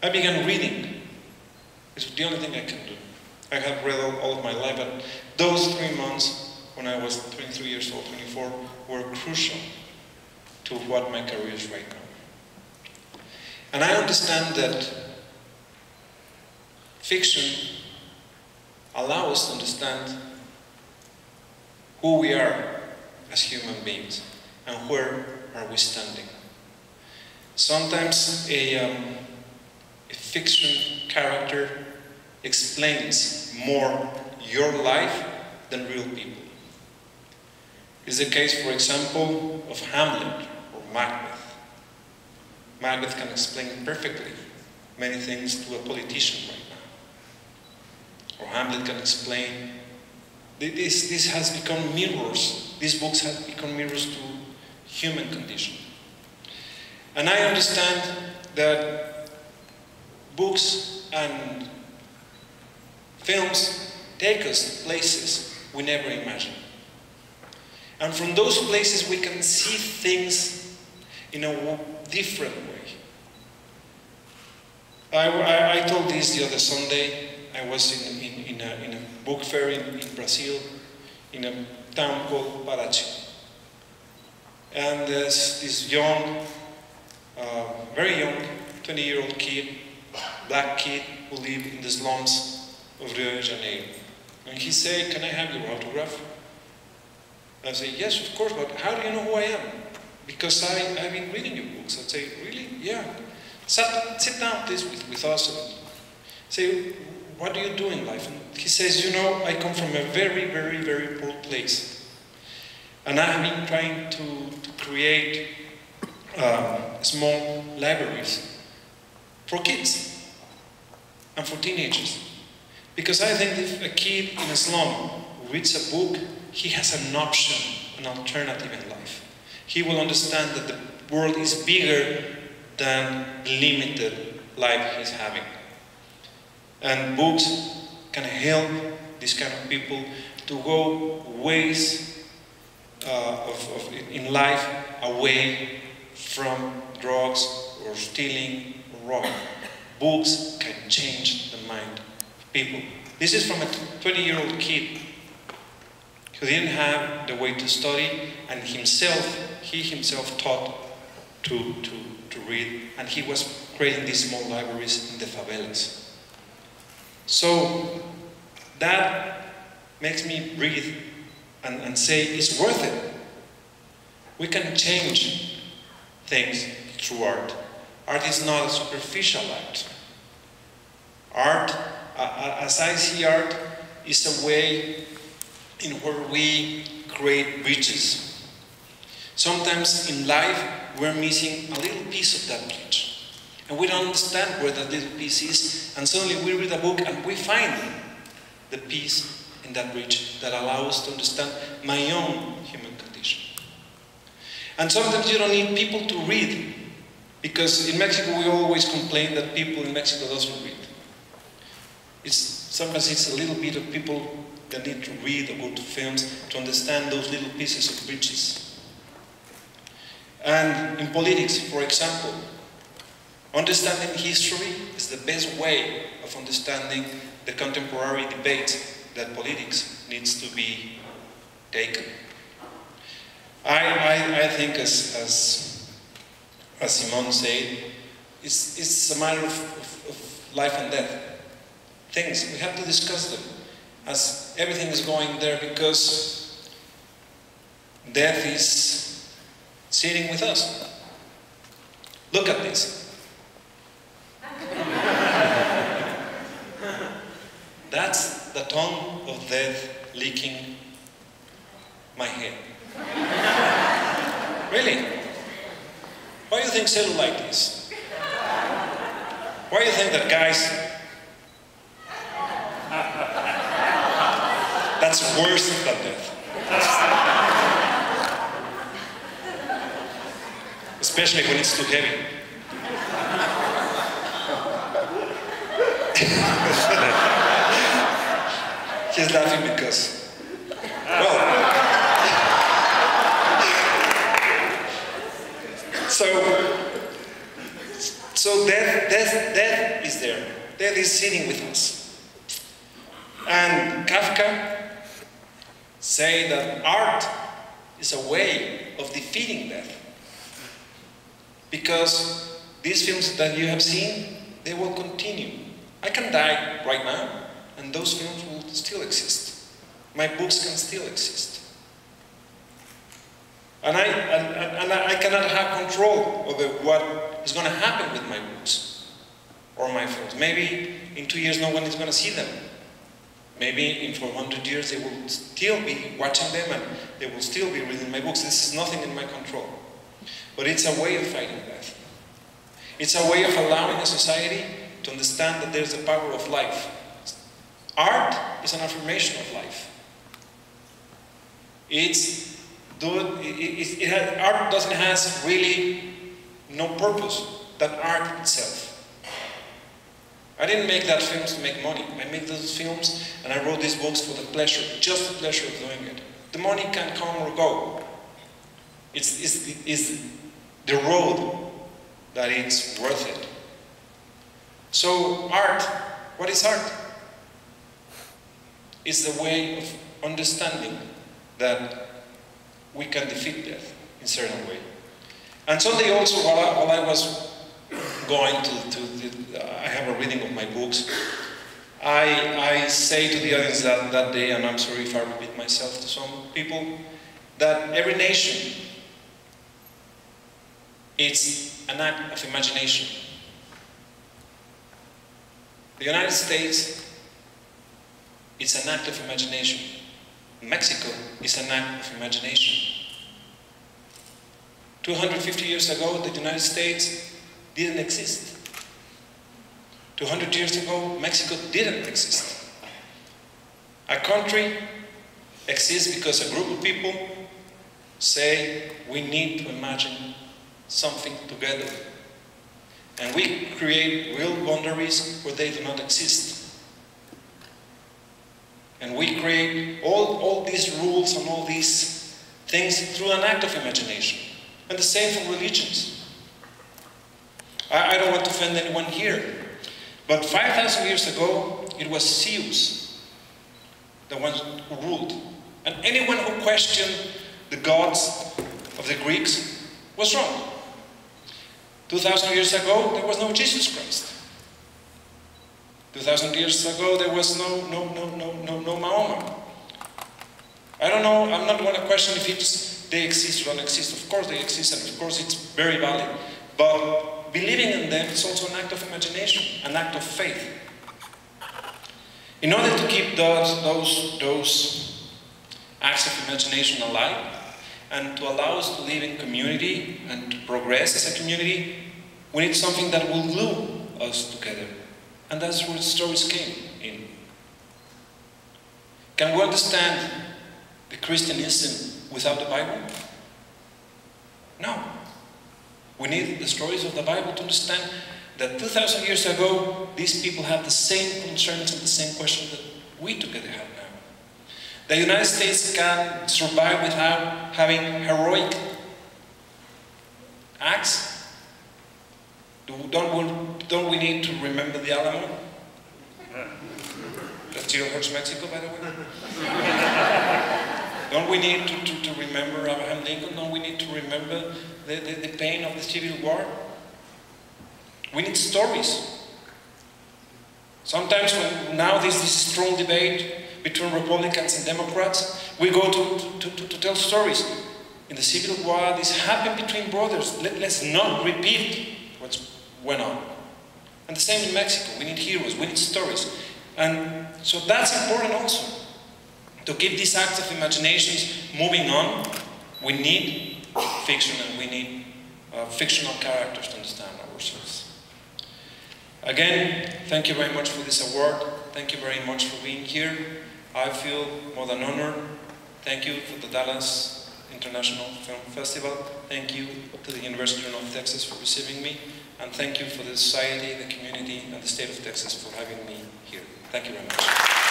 I began reading. It's the only thing I can do. I have read all of my life, but those 3 months when I was 23 years old, 24, were crucial to what my career is right now. And I understand that fiction allows us to understand who we are as human beings and where are we standing. Sometimes a fiction character explains more your life than real people. It's the case, for example, of Hamlet or Macbeth. Macbeth can explain perfectly many things to a politician right now. Or Hamlet can explain. This has become mirrors. These books have become mirrors to human condition. And I understand that books and films take us places we never imagined. And from those places we can see things in a different way. I told this the other Sunday. I was in a book fair in Brazil, in a town called Paraty. And there's this young, very young, 20-year-old kid, black kid, who lived in the slums of Rio de Janeiro. And he said, "Can I have your autograph?" I say, "Yes, of course, but how do you know who I am?" "Because I've been reading your books." I'd say, "Really?" "Yeah." Sit down, please, with us. And say, "What do you do in life?" And he says, "You know, I come from a very, very, very poor place. And I have been trying to create small libraries for kids and for teenagers. Because I think if a kid in a slum reads a book, he has an option, an alternative in life. He will understand that the world is bigger than the limited life he's having. And books can help these kind of people to go ways in life away from drugs or stealing or robbing. Books can change the mind of people. This is from a 20-year-old kid who didn't have the way to study, and he himself taught to read, and he was creating these small libraries in the favelas. So that makes me breathe and say it's worth it. We can change things through art. Art is not a superficial act. Art, as I see art, is a way in where we create bridges. Sometimes in life, we're missing a little piece of that bridge. And we don't understand where that little piece is, and suddenly we read a book and we find the piece in that bridge that allows us to understand my own human condition. And sometimes you don't need people to read, because in Mexico we always complain that people in Mexico doesn't read. Sometimes it's a little bit of people that need to read or go to films to understand those little pieces of bridges. And in politics, for example, understanding history is the best way of understanding the contemporary debate that politics needs to be taken. I think, as Simone said, it's a matter of life and death. Things, we have to discuss them as everything is going there, because death is sitting with us. Look at this. That's the tongue of death licking my head. Really? Why do you think cellulite is? Why do you think that guys... That's worse than death. Especially when it's too heavy. He's laughing because, well, so death Death is sitting with us. And Kafka say that art is a way of defeating death. Because these films that you have seen, they will continue. I can die right now, and those films will still exist. My books can still exist. And I cannot have control over what is going to happen with my books or my films. Maybe in 2 years no one is going to see them. Maybe in 400 years they will still be watching them and they will still be reading my books. This is nothing in my control. But it's a way of fighting death. It's a way of allowing a society to understand that there's the power of life. Art is an affirmation of life. Art doesn't have really no purpose than art itself. I didn't make that films to make money. I made those films and I wrote these books for the pleasure, just the pleasure of doing it. The money can come or go. It's the road that it's worth it. So art, what is art? It's the way of understanding that we can defeat death in a certain way. And Sunday also, while I was going I have a reading of my books, I say to the audience that day, and I'm sorry if I repeat myself to some people, that every nation is an act of imagination. The United States is an act of imagination. Mexico is an act of imagination. 250 years ago, the United States didn't exist. 200 years ago, Mexico didn't exist. A country exists because a group of people say we need to imagine something together. And we create real boundaries where they do not exist. And we create all these rules and all these things through an act of imagination. And the same for religions. I don't want to offend anyone here, but 5,000 years ago, it was Zeus, the one who ruled. And anyone who questioned the gods of the Greeks was wrong. 2,000 years ago, there was no Jesus Christ. 2,000 years ago, there was no Mahoma. I don't know, I'm not going to question if they exist or don't exist. Of course they exist, and of course it's very valid. But believing in them is also an act of imagination, an act of faith. In order to keep those acts of imagination alive, and to allow us to live in community and to progress as a community, we need something that will glue us together. And that's where stories came in. Can we understand the Christianism without the Bible? No. We need the stories of the Bible to understand that 2,000 years ago, these people had the same concerns and the same questions that we together have now. The United States can survive without having heroic acts. Don't we need to remember the Alamo? That still hurts Mexico, by the way. Don't we need to remember Abraham Lincoln? Don't we need to remember the pain of the Civil War? We need stories. Sometimes when now there's this strong debate between Republicans and Democrats, we go to tell stories. In the Civil War, this happened between brothers. Let's not repeat what went on. And the same in Mexico. We need heroes, we need stories. And so that's important also. To keep these acts of imaginations moving on, we need fiction and we need fictional characters to understand ourselves. Again, thank you very much for this award. Thank you very much for being here. I feel more than honored. Thank you for the Dallas International Film Festival. Thank you to the University of North Texas for receiving me. And thank you for the society, the community, and the state of Texas for having me here. Thank you very much.